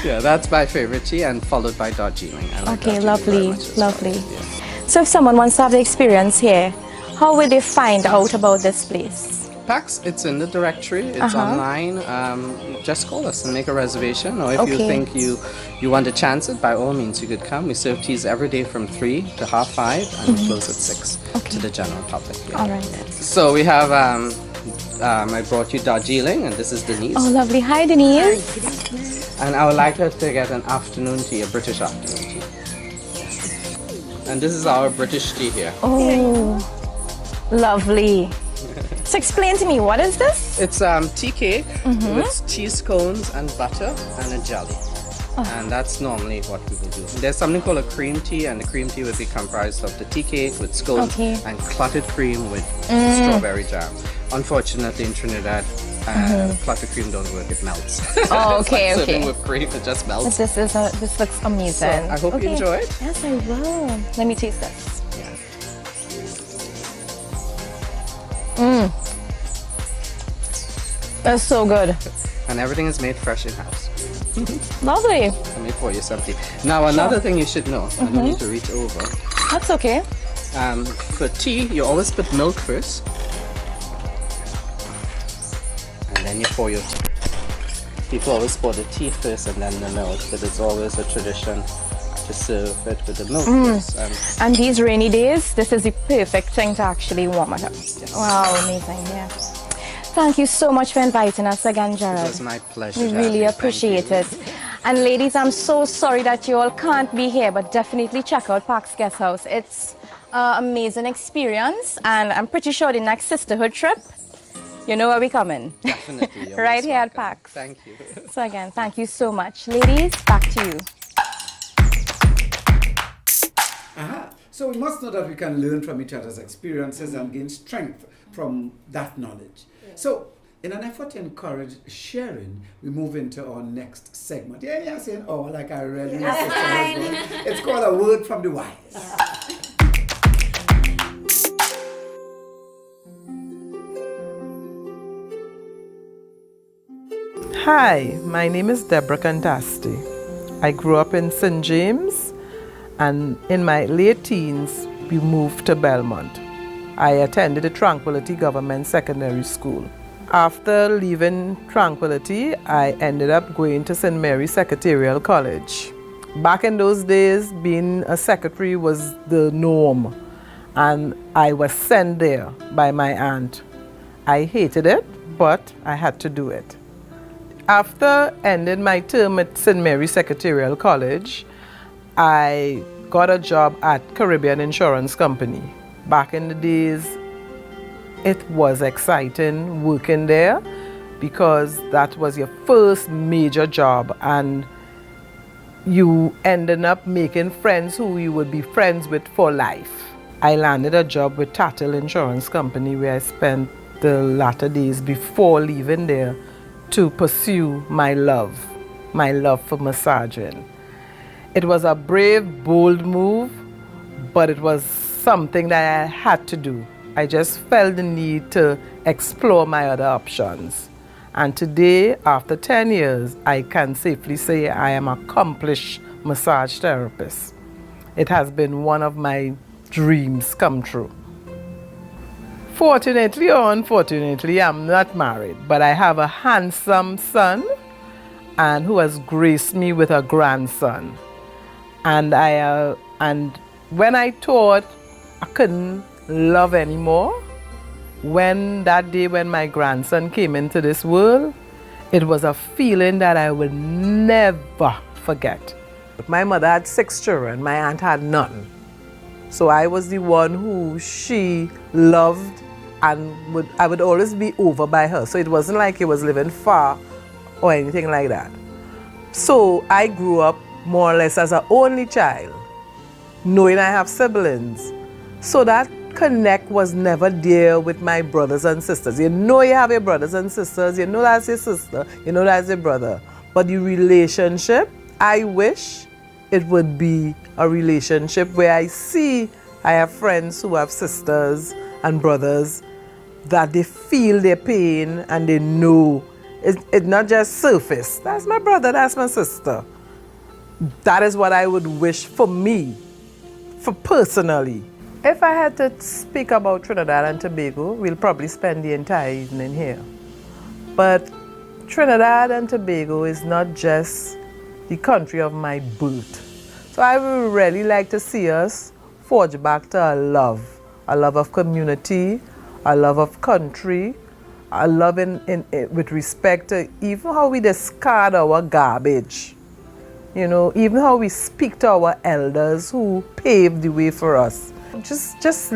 Speaker 12: Yeah, that's my favorite tea, and followed by Darjeeling. I like
Speaker 11: Okay,
Speaker 12: Darjeeling very
Speaker 11: lovely,
Speaker 12: much as well.
Speaker 11: lovely.
Speaker 12: Yeah.
Speaker 11: So if someone wants to have the experience here, how will they find out about this place?
Speaker 12: PAX, it's in the directory, it's online. Just call us and make a reservation, or if you
Speaker 11: Okay.
Speaker 12: think you want to chance it, by all means you could come. We serve teas every day from 3 to 5:30, and we close at 6 to the general public. Yeah.
Speaker 11: All right.
Speaker 12: So we have, I brought you Darjeeling, and this is Denise.
Speaker 11: Oh, lovely. Hi, Denise.
Speaker 12: And I would like her to get an afternoon tea, a British afternoon tea. And this is our British tea here.
Speaker 11: Oh, lovely. So explain to me, what is this?
Speaker 12: It's tea cake with cheese cones and butter and a jelly. And that's normally what we will do. There's something called a cream tea, and the cream tea would be comprised of the tea cake with scones and clotted cream with strawberry jam. Unfortunately, in Trinidad, clotted cream don't work, it melts.
Speaker 11: Oh,
Speaker 12: It's like
Speaker 11: okay,
Speaker 12: serving
Speaker 11: okay.
Speaker 12: with cream, it just melts.
Speaker 11: This looks amazing.
Speaker 12: So, I hope you enjoy it.
Speaker 11: Yes, I will. Let me taste this. That's so good.
Speaker 12: And everything is made fresh in-house.
Speaker 11: Lovely.
Speaker 12: Let me pour you some tea. Now, another thing you should know, I don't need to reach over.
Speaker 11: That's okay.
Speaker 12: For tea, you always put milk first. And then you pour your tea. People always pour the tea first and then the milk, but it's always a tradition to serve it with the milk first.
Speaker 11: And these rainy days, this is the perfect thing to actually warm it up.
Speaker 12: Yes.
Speaker 11: Wow, amazing, yeah. Thank you so much for inviting us again, Gerard.
Speaker 12: It was my pleasure.
Speaker 11: We
Speaker 12: to have
Speaker 11: really
Speaker 12: you.
Speaker 11: appreciate
Speaker 12: Thank
Speaker 11: it. And ladies, I'm so sorry that you all can't be here, but definitely check out Pax Guest House. It's an amazing experience, and I'm pretty sure the next Sisterhood trip, you know where we're coming.
Speaker 12: Definitely. You're
Speaker 11: Right
Speaker 12: most
Speaker 11: here at
Speaker 12: welcome.
Speaker 11: Pax.
Speaker 12: Thank you.
Speaker 11: So again, thank you so much. Ladies, back to you.
Speaker 4: So we must know that we can learn from each other's experiences and gain strength from that knowledge. So in an effort to encourage sharing, we move into our next segment. Yeah, you're saying, oh, like I really need to say this one. It's called A Word from the Wise.
Speaker 13: Hi, my name is Deborah Cantasti. I grew up in St. James, and in my late teens, we moved to Belmont. I attended the Tranquility Government Secondary School. After leaving Tranquility, I ended up going to St. Mary's Secretarial College. Back in those days, being a secretary was the norm. and I was sent there by my aunt. I hated it, but I had to do it. After ending my term at St. Mary's Secretarial College, I got a job at Caribbean Insurance Company. Back in the days, it was exciting working there because that was your first major job and you ended up making friends who you would be friends with for life. I landed a job with Tattle Insurance Company where I spent the latter days before leaving there to pursue my love for massaging. It was a brave, bold move, but it was something that I had to do. I just felt the need to explore my other options. And today, after 10 years, I can safely say I am an accomplished massage therapist. It has been one of my dreams come true. Fortunately or unfortunately, I'm not married, but I have a handsome son and who has graced me with a grandson. And when I thought I couldn't love anymore, when that day when my grandson came into this world, it was a feeling that I will never forget. My mother had 6 children, my aunt had none. So I was the one who she loved and I would always be over by her. So it wasn't like he was living far or anything like that. So I grew up more or less as an only child, knowing I have siblings. So that connect was never there with my brothers and sisters. You know you have your brothers and sisters, you know that's your sister, you know that's your brother. But the relationship, I wish it would be a relationship where I have friends who have sisters and brothers, that they feel their pain and they know it's not just surface. That's my brother, that's my sister. That is what I would wish for me, for personally. If I had to speak about Trinidad and Tobago, we'll probably spend the entire evening here. But Trinidad and Tobago is not just the country of my birth. So I would really like to see us forge back to a love of community, a love of country, a love with respect to even how we discard our garbage. You know, even how we speak to our elders who paved the way for us. Just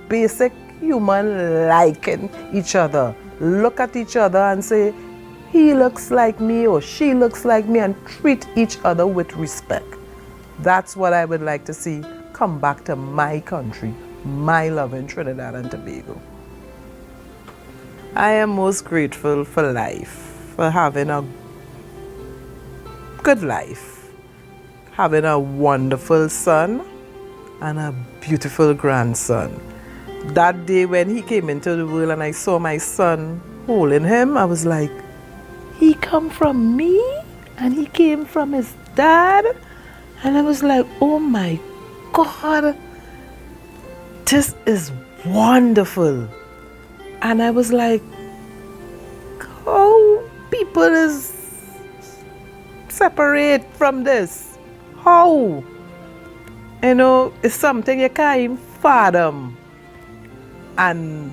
Speaker 13: basic human liking each other. Look at each other and say, he looks like me or she looks like me, and treat each other with respect. That's what I would like to see come back to my country, my love in Trinidad and Tobago. I am most grateful for life, for having a good life, having a wonderful son and a beautiful grandson. That day when he came into the world and I saw my son holding him, I was like, he come from me and he came from his dad? And I was like, oh my God, this is wonderful. And I was like, how people is separate from this? How? You know, it's something you can't even fathom. And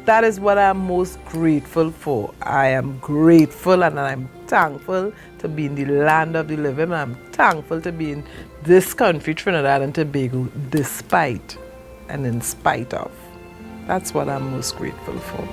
Speaker 13: that is what I'm most grateful for. I am grateful and I'm thankful to be in the land of the living. I'm thankful to be in this country, Trinidad and Tobago, despite and in spite of. That's what I'm most grateful for.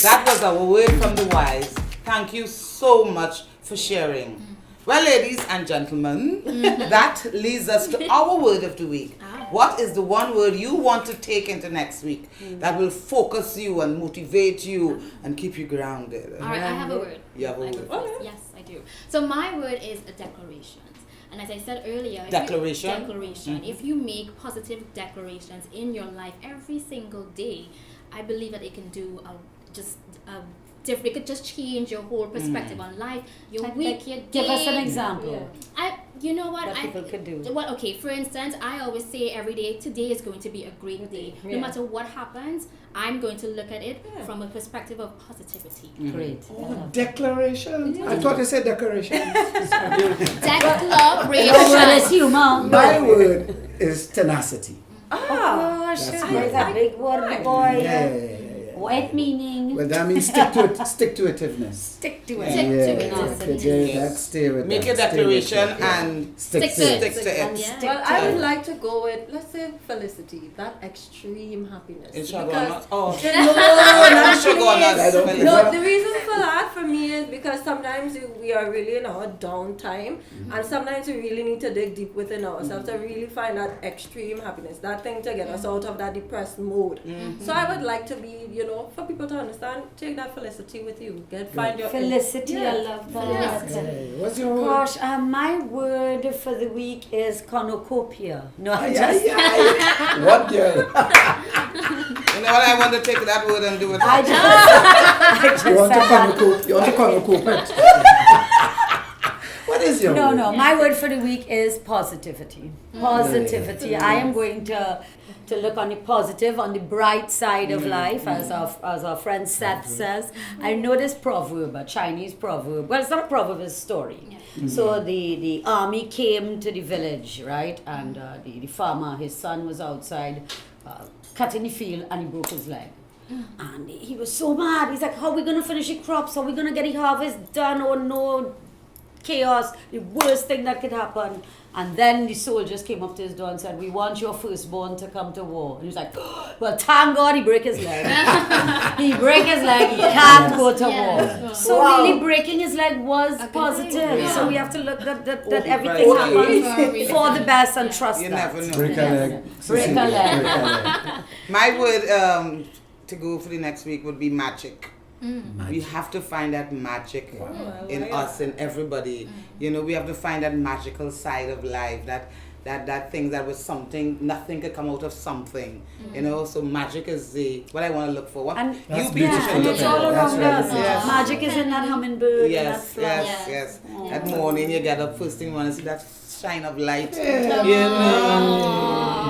Speaker 1: That was our word from the wise. Thank you so much for sharing. Well, ladies and gentlemen, that leads us to our word of the week. What is the one word you want to take into next week that will focus you and motivate you and keep you grounded?
Speaker 5: All right, I have a word.
Speaker 1: You have a word?
Speaker 5: Yes, I do. So my word is a declaration. And as I said earlier, if you make positive declarations in your life every single day, I believe that it can do it could just change your whole perspective on life. Your week, your day.
Speaker 2: Give us an example.
Speaker 5: You know what?
Speaker 2: That people could do.
Speaker 5: Well, okay, for instance, I always say every day, today is going to be a great day. No matter what happens, I'm going to look at it from a perspective of positivity.
Speaker 2: Great.
Speaker 4: Declaration. I thought you said decoration.
Speaker 5: Declaration.
Speaker 2: Humor.
Speaker 4: My word is tenacity.
Speaker 2: Gosh,
Speaker 4: That's
Speaker 2: that's a big word, boy.
Speaker 4: Yeah.
Speaker 2: What meaning?
Speaker 4: Well, that means stick to it. Stick to itiveness.
Speaker 2: Stick to it.
Speaker 4: Stay with
Speaker 1: Make
Speaker 4: that,
Speaker 1: your
Speaker 4: stay with
Speaker 1: declaration
Speaker 4: it, yeah.
Speaker 1: and
Speaker 4: stick to it.
Speaker 3: Well, I would like to go with, let's say, felicity, that extreme happiness. No, the reason for that for me is because sometimes we are really in our downtime, and sometimes we really need to dig deep within ourselves to really find that extreme happiness, that thing to get us out of that depressed mode. So I would like to be, for people to understand, take that felicity with you. Find your
Speaker 2: felicity. I love that.
Speaker 4: What's your word?
Speaker 2: Gosh, my word for the week is cornucopia. No,
Speaker 4: What girl?
Speaker 1: You know what? I want to take that word and do it.
Speaker 2: I just
Speaker 4: You want to
Speaker 2: said that.
Speaker 4: You want to cornucope it? What is your word?
Speaker 2: No. My word for the week is positivity. Positivity. I am going to look on the positive, on the bright side of life, as our friend Seth says. I know this proverb, a Chinese proverb. Well, it's not a proverb, it's a story. So the army came to the village, right? And the farmer, his son was outside cutting the field, and he broke his leg. And he was so mad. He's like, how are we going to finish the crops? How are we going to get the harvest done? Oh no, chaos, the worst thing that could happen. And then the soldiers came up to his door and said, we want your firstborn to come to war. And he was like, well, thank God he broke his leg. He broke his leg, he can't go to war. So really breaking his leg was positive. So we have to look that everything happens for the best and trust
Speaker 1: You
Speaker 2: that.
Speaker 1: never know.
Speaker 4: Break a leg.
Speaker 2: Break a leg.
Speaker 1: My word to go for the next week would be magic. We have to find that magic in us, in everybody. We have to find that magical side of life, that thing that was something, nothing could come out of something. So magic is what I want to look for. What
Speaker 2: And
Speaker 1: you people should
Speaker 2: and
Speaker 1: look
Speaker 2: it's
Speaker 1: for.
Speaker 2: all around us.
Speaker 1: Yes.
Speaker 2: Magic is in that hummingbird.
Speaker 1: Yes.
Speaker 2: Oh.
Speaker 1: That morning you get up, first thing you want to see that shine of light.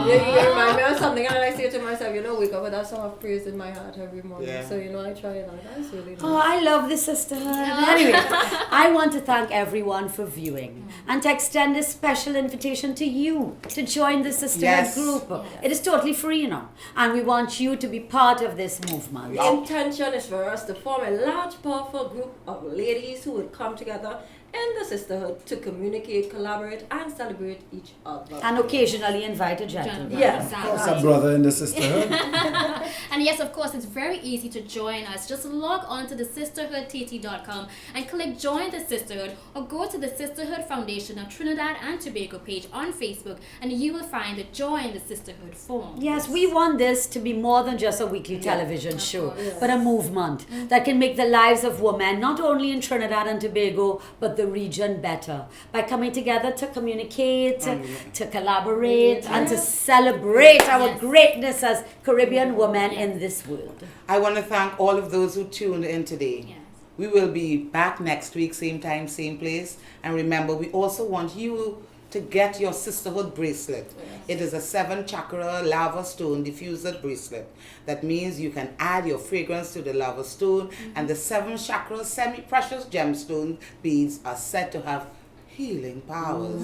Speaker 3: You remind me of something, and I say to myself, wake up with that song of praise in my heart every morning.
Speaker 1: Yeah.
Speaker 3: So, I try it out. That's really nice.
Speaker 2: Oh, I love the sisterhood. Anyway, I want to thank everyone for viewing and to extend a special invitation to you to join the sisterhood group. It is totally free, and we want you to be part of this movement.
Speaker 3: The intention is for us to form a large, powerful group of ladies who will come together in the sisterhood to communicate, collaborate, and celebrate each other.
Speaker 2: And occasionally invite a gentleman.
Speaker 3: Yes.
Speaker 4: What's a brother in the sisterhood?
Speaker 5: And yes, of course, it's very easy to join us. Just log on to the sisterhoodtt.com and click join the sisterhood, or go to the Sisterhood Foundation of Trinidad and Tobago page on Facebook, and you will find the join the sisterhood form.
Speaker 2: Yes, we want this to be more than just a weekly television show, but a movement that can make the lives of women, not only in Trinidad and Tobago, but the region better, by coming together to communicate, to collaborate, and to celebrate our greatness as Caribbean women in this world.
Speaker 1: I want to thank all of those who tuned in today. We will be back next week, same time, same place. And remember, we also want you to get your sisterhood bracelet. It is a 7-chakra lava stone diffuser bracelet. That means you can add your fragrance to the lava stone, and the 7-chakra semi-precious gemstone beads are said to have healing powers.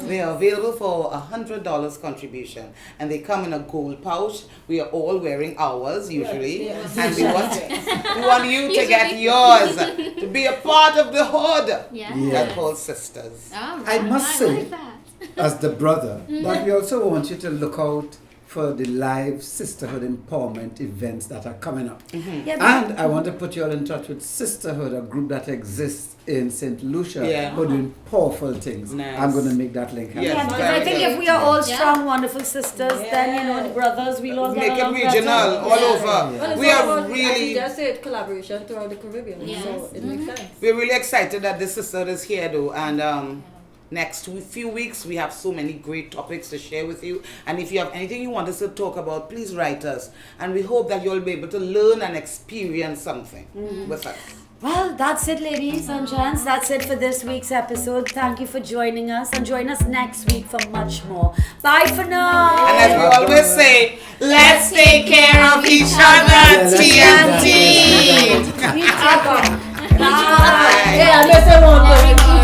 Speaker 1: They are available for $100 contribution, and they come in a gold pouch. We are all wearing ours usually, and we want you to get yours, to be a part of the hood that calls sisters.
Speaker 4: I must say, as the brother, but we also want you to look out for the live sisterhood empowerment events that are coming up. And I want to put you all in touch with Sisterhood, a group that exists in St. Lucia, who are doing powerful things. I'm going to make that link happen.
Speaker 2: Yeah, because I think if we are all strong, wonderful sisters, then the brothers, we'll all
Speaker 1: make
Speaker 2: get
Speaker 1: it
Speaker 2: along
Speaker 1: regional,
Speaker 2: better.
Speaker 1: all over.
Speaker 3: Well,
Speaker 1: We are
Speaker 3: as
Speaker 1: really,
Speaker 3: you just said, collaboration throughout the Caribbean, so it makes sense.
Speaker 1: we're really excited that this sisterhood is here, though, and next few weeks. We have so many great topics to share with you. And if you have anything you want us to talk about, please write us. And we hope that you'll be able to learn and experience something with us.
Speaker 2: Well, that's it, ladies and gents. That's it for this week's episode. Thank you for joining us, and join us next week for much more. Bye for now.
Speaker 1: And as we always say, let's take care of each other, TNT.
Speaker 2: Bye.
Speaker 3: Yeah, I miss everyone.